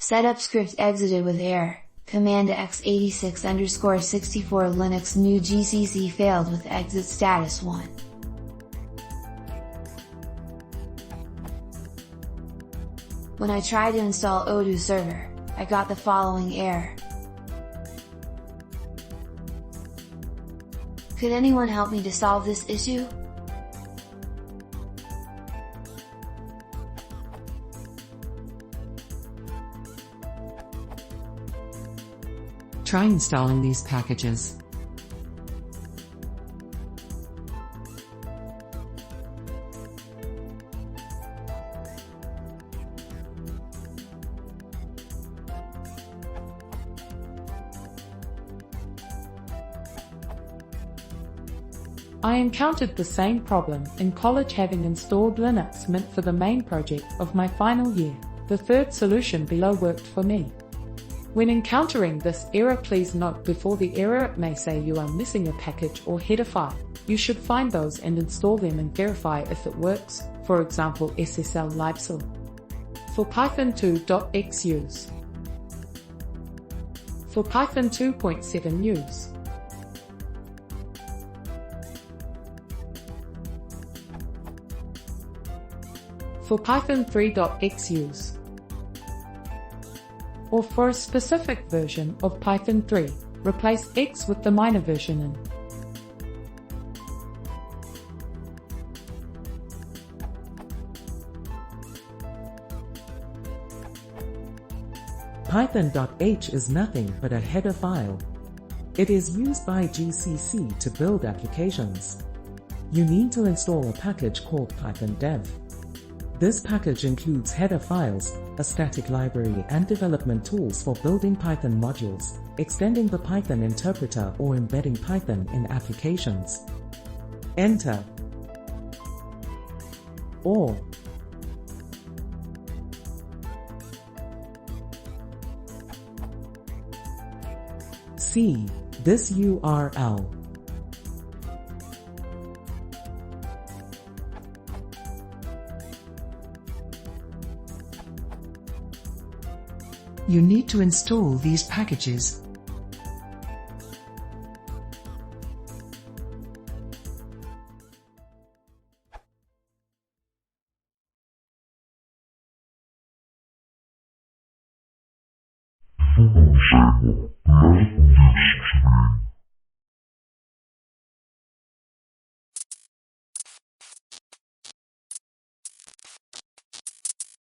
Setup script exited with error. Command x86_64 Linux new GCC failed with exit status 1. When I tried to install odoo server, I got the following error. Could anyone help me to solve this issue? Try installing these packages. I encountered the same problem in college, having installed Linux Mint for the main project of my final year. The third solution below worked for me. When encountering this error, please note before the error it may say you are missing a package or header file. You should find those and install them and verify if it works, for example SSL libcil. For Python 2.x use. For Python 2.7 use. For Python 3.x use. Or for a specific version of Python 3, replace X with the minor version in. Python.h is nothing but a header file. It is used by GCC to build applications. You need to install a package called Python dev. This package includes header files, a static library and development tools for building Python modules, extending the Python interpreter or embedding Python in applications. Enter. Or see this URL. You need to install these packages. Não sei, mas não subscrever.